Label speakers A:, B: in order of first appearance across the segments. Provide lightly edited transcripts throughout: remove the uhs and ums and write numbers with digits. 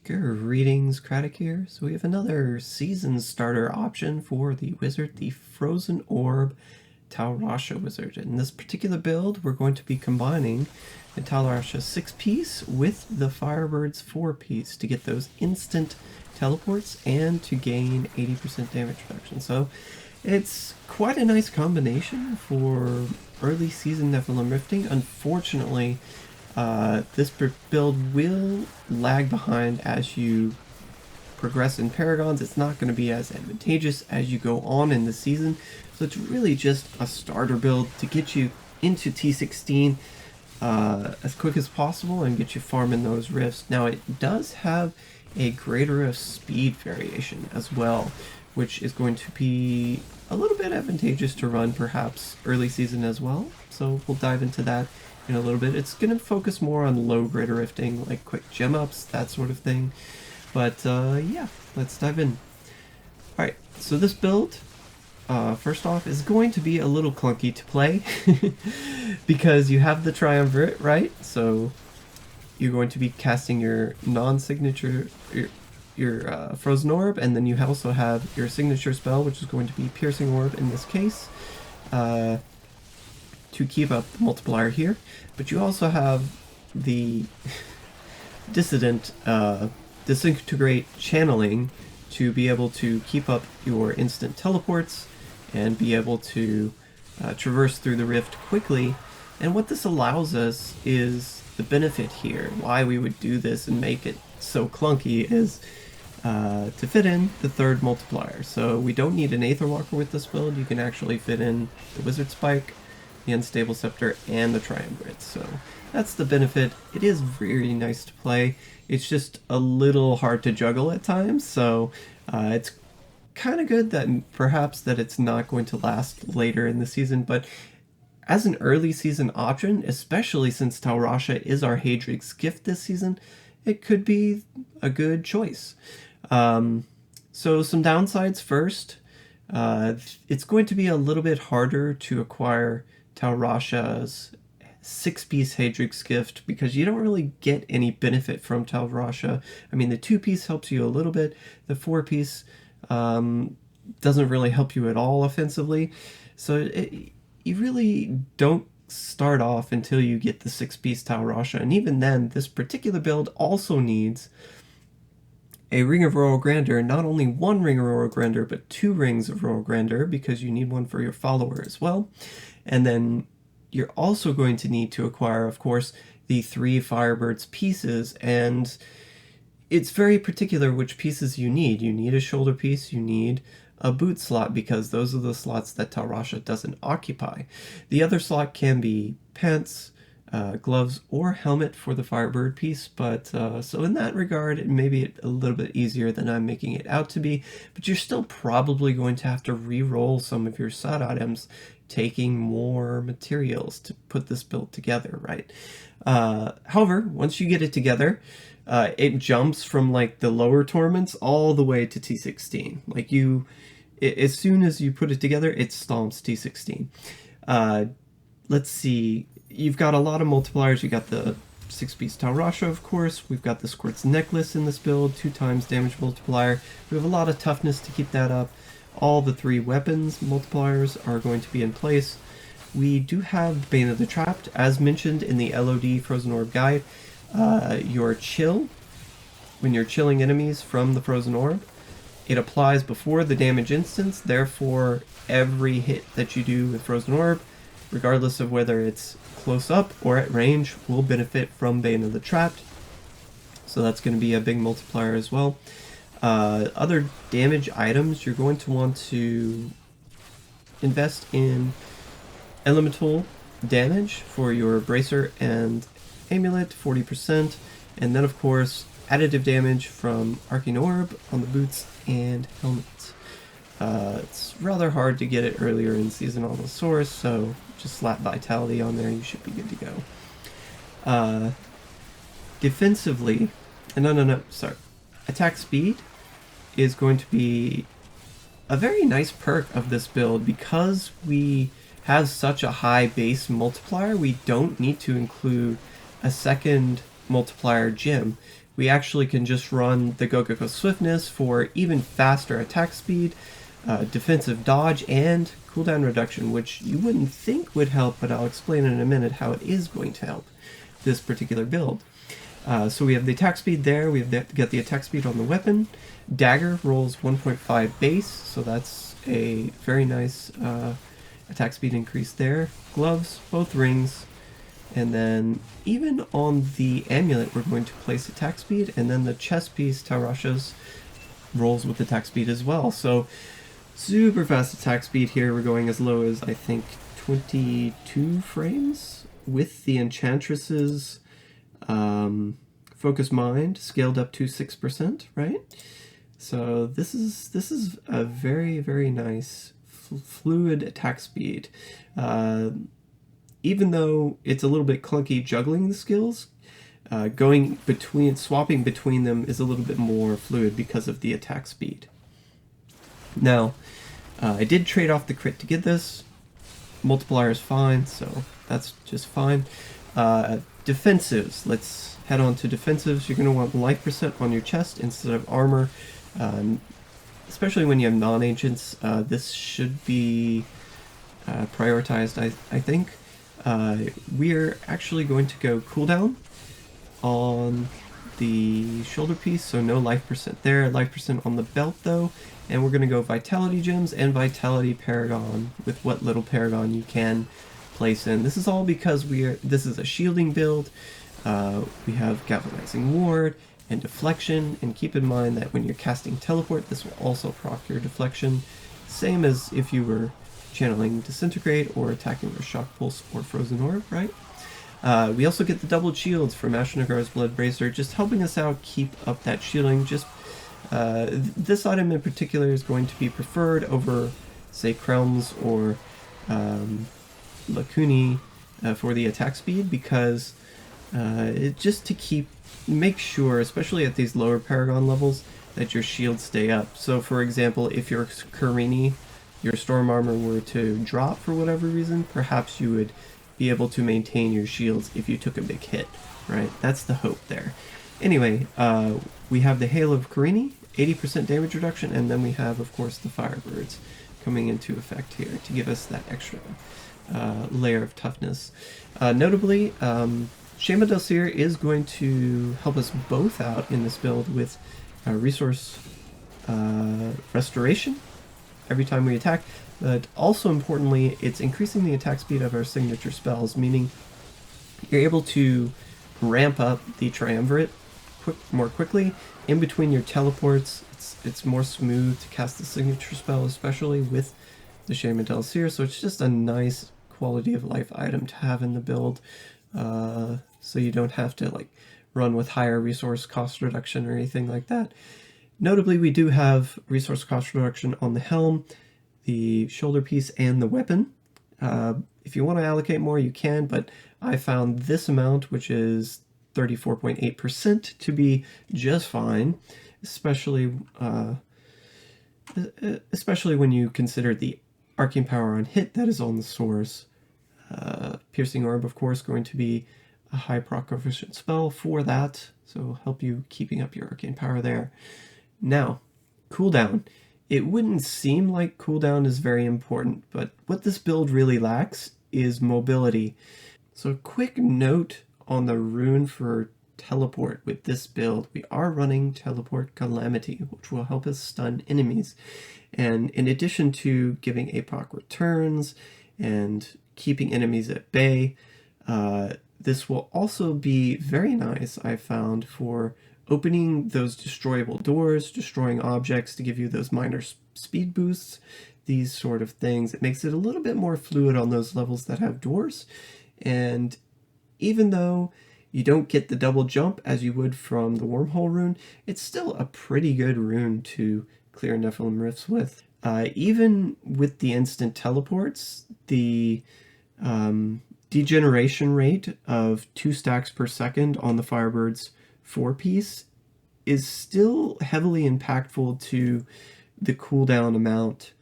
A: Greetings, Craddock here. So we have another season starter option for the wizard, the Frozen Orb Tal wizard. In this particular build, we're going to be combining the Tal 6-piece with the Firebird's 4-piece to get those instant teleports and to gain 80% damage reduction. So it's quite a nice combination for early season Nephilim Rifting. Unfortunately, this build will lag behind as you progress in Paragons. It's not going to be as advantageous as you go on in the season, so it's really just a starter build to get you into T16 as quick as possible and get you farming those rifts. Now it does have a greater rift speed variation as well, which is going to be a little bit advantageous to run perhaps early season as well, so we'll dive into that in a little bit. It's going to focus more on low greater rifting, like quick gem ups, that sort of thing. But yeah, let's dive in. Alright, so this build, first off, is going to be a little clunky to play because you have the triumvirate, right? So you're going to be casting your non-signature, your Frozen Orb, and then you also have your signature spell, which is going to be Piercing Orb in this case, to keep up the multiplier here. But you also have the disintegrate channeling to be able to keep up your instant teleports and be able to traverse through the rift quickly. And what this allows us is the benefit here, why we would do this and make it so clunky, is to fit in the third multiplier. So we don't need an Aether Walker with this build. You can actually fit in the Wizard Spike, the Unstable Scepter, and the Triumvirate. So that's the benefit. It is very nice to play. It's just a little hard to juggle at times, so it's kind of good that perhaps that it's not going to last later in the season, but as an early season option, especially since Tal is our Haedrig's gift this season, it could be a good choice. So some downsides first. It's going to be a little bit harder to acquire Tal 6-piece Haedrig's gift because you don't really get any benefit from Tal. I mean, the 2-piece helps you a little bit. The 4-piece doesn't really help you at all offensively. So you really don't start off until you get the 6-piece Tal. And even then, this particular build also needs a Ring of Royal Grandeur, not only one Ring of Royal Grandeur, but 2 Rings of Royal Grandeur, because you need one for your follower as well. And then you're also going to need to acquire, of course, the 3 Firebird's pieces, and it's very particular which pieces you need. You need a shoulder piece, you need a boot slot, because those are the slots that Tal doesn't occupy. The other slot can be pants, gloves, or helmet for the Firebird piece, but so in that regard, it may be a little bit easier than I'm making it out to be, but you're still probably going to have to re-roll some of your side items, taking more materials to put this build together, right? However, once you get it together, it jumps from like the lower torments all the way to T16. Like as soon as you put it together, it stomps T16. Let's see. You've got a lot of multipliers. You got the 6-piece Tal, of course. We've got the Squirt's Necklace in this build, 2 times damage multiplier. We have a lot of toughness to keep that up. All the 3 weapons multipliers are going to be in place. We do have Bane of the Trapped, as mentioned in the LOD Frozen Orb guide. Your chill, when you're chilling enemies from the Frozen Orb, it applies before the damage instance. Therefore, every hit that you do with Frozen Orb, regardless of whether it's close up or at range, will benefit from Bane of the Trapped. So that's going to be a big multiplier as well. Other damage items, you're going to want to invest in elemental damage for your bracer and amulet, 40%, and then of course additive damage from Arcane Orb on the boots and helmets. It's rather hard to get it earlier in season on the source, so just slap Vitality on there, you should be good to go. Defensively, sorry, attack speed is going to be a very nice perk of this build. Because we have such a high base multiplier, we don't need to include a second multiplier gem, we actually can just run the Go Swiftness for even faster attack speed, defensive dodge, and cooldown reduction, which you wouldn't think would help, but I'll explain in a minute how it is going to help this particular build. So we have the attack speed there, we have get the attack speed on the weapon. Dagger rolls 1.5 base, so that's a very nice attack speed increase there. Gloves, both rings, and then even on the amulet we're going to place attack speed, and then the chest piece, Tal Rasha's, rolls with attack speed as well. So super fast attack speed here. We're going as low as, I think, 22 frames with the Enchantress's Focus Mind scaled up to 6%, right? So this is a very, very nice fluid attack speed. Even though it's a little bit clunky juggling the skills, swapping between them is a little bit more fluid because of the attack speed. Now, I did trade off the crit to get this. Multiplier is fine, so that's just fine. Defensives. Let's head on to defensives. You're going to want life percent on your chest instead of armor. Especially when you have non-agents, this should be prioritized, I think. We're actually going to go cooldown on the shoulder piece, so no life percent there. Life percent on the belt though, and we're going to go vitality gems and vitality paragon with what little paragon you can place in. This is all because this is a shielding build. We have galvanizing ward and deflection, and keep in mind that when you're casting teleport, this will also proc your deflection, same as if you were channeling disintegrate or attacking with shock pulse or frozen orb, right? We also get the double shields from Ashnagar's Blood Bracer, just helping us out keep up that shielding. Just this item in particular is going to be preferred over, say, Krelms or Lacuni for the attack speed, because just to make sure, especially at these lower Paragon levels, that your shields stay up. So for example, if your Karini, your Storm Armor, were to drop for whatever reason, perhaps you would be able to maintain your shields if you took a big hit, right? That's the hope there. Anyway, we have the Hail of Karini, 80% damage reduction, and then we have, of course, the Firebirds coming into effect here to give us that extra layer of toughness. Notably, Shema Delsir is going to help us both out in this build with resource restoration every time we attack, but also importantly, it's increasing the attack speed of our signature spells, meaning you're able to ramp up the triumvirate more quickly. In between your teleports, it's more smooth to cast the signature spell, especially with the Shema Delsir, so it's just a nice quality of life item to have in the build. So you don't have to like run with higher resource cost reduction or anything like that. Notably, we do have resource cost reduction on the helm, the shoulder piece, and the weapon. If you want to allocate more, you can, but I found this amount, which is 34.8%, to be just fine, especially when you consider the arcane power on hit that is on the source. Piercing Orb, of course, going to be a high proc coefficient spell for that, so help you keeping up your arcane power there. Now, cooldown. It wouldn't seem like cooldown is very important, but what this build really lacks is mobility. So a quick note on the rune for teleport with this build. We are running Teleport Calamity, which will help us stun enemies. And in addition to giving APOC returns and keeping enemies at bay, this will also be very nice, I found, for opening those destroyable doors, destroying objects to give you those minor speed boosts, these sort of things. It makes it a little bit more fluid on those levels that have doors. And even though you don't get the double jump as you would from the Wormhole rune, it's still a pretty good rune to clear Nephilim Rifts with. Even with the instant teleports, the degeneration rate of 2 stacks per second on the Firebird's 4-piece is still heavily impactful to the cooldown amount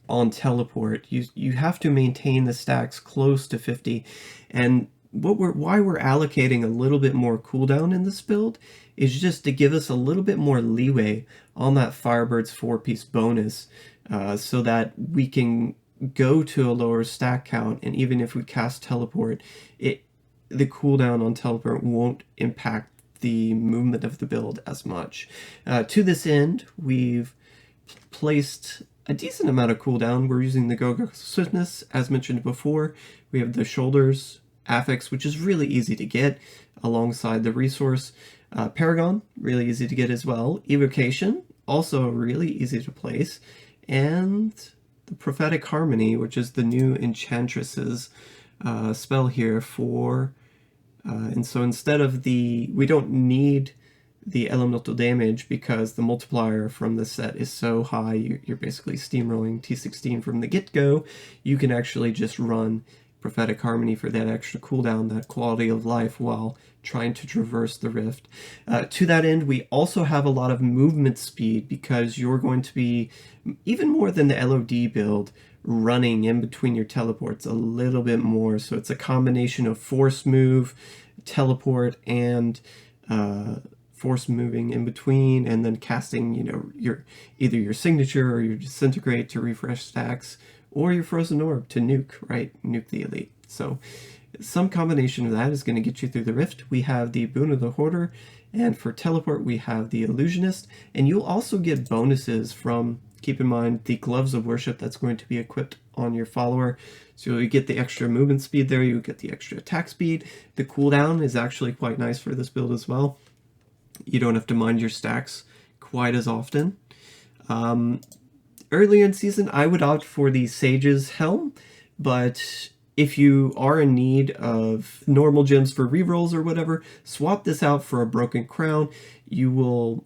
A: on teleport. You have to maintain the stacks close to 50, and why we're allocating a little bit more cooldown in this build is just to give us a little bit more leeway on that Firebird's 4-piece bonus, so that we can go to a lower stack count, and even if we cast teleport, the cooldown on teleport won't impact the movement of the build as much. To this end, we've placed a decent amount of cooldown. We're using the Go-Go Swiftness, as mentioned before. We have the Shoulders affix, which is really easy to get alongside the resource. Paragon, really easy to get as well. Evocation, also really easy to place. And the Prophetic Harmony, which is the new Enchantress's spell here for... and so instead of we don't need the elemental damage because the multiplier from the set is so high, you're basically steamrolling T16 from the get-go. You can actually just run Prophetic Harmony for that extra cooldown, that quality of life, while trying to traverse the rift. To that end, we also have a lot of movement speed because you're going to be, even more than the LOD build, running in between your teleports a little bit more. So it's a combination of force move, teleport, and force moving in between, and then casting, either your signature or your disintegrate to refresh stacks, or your frozen orb to nuke, right? Nuke the elite. So some combination of that is going to get you through the rift. We have the Boon of the Hoarder, and for teleport we have the Illusionist, and you'll also get bonuses from, keep in mind, the Gloves of Worship that's going to be equipped on your follower. So you get the extra movement speed there, you get the extra attack speed. The cooldown is actually quite nice for this build as well. You don't have to mind your stacks quite as often. Earlier in season, I would opt for the Sage's Helm, but if you are in need of normal gems for rerolls or whatever, swap this out for a Broken Crown. You will,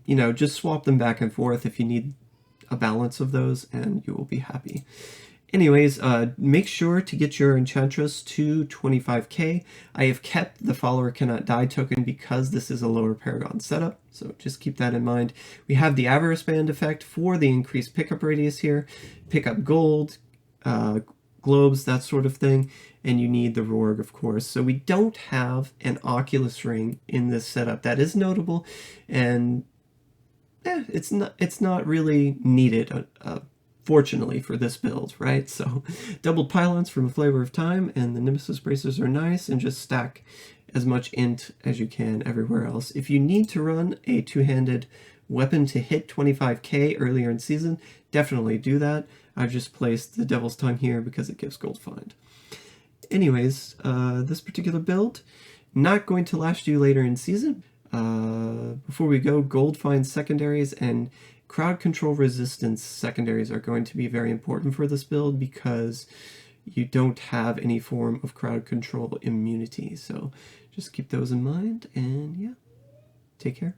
A: just swap them back and forth if you need a balance of those, and you will be happy. Anyways, make sure to get your Enchantress to 25k. I have kept the Follower Cannot Die token because this is a lower Paragon setup, so just keep that in mind. We have the Avarice Band effect for the increased pickup radius here. Pick up gold, globes, that sort of thing, and you need the Rorg, of course. So we don't have an Oculus Ring in this setup. That is notable, and it's not really needed. Fortunately for this build, right? So doubled pylons from A Flavor of Time, and the Nemesis bracers are nice, and just stack as much int as you can everywhere else. If you need to run a two-handed weapon to hit 25k earlier in season, definitely do that. I've just placed the Devil's Tongue here because it gives gold find. Anyways, this particular build, not going to last you later in season. Before we go, gold find secondaries and crowd control resistance secondaries are going to be very important for this build because you don't have any form of crowd control immunity. So just keep those in mind, and yeah, take care.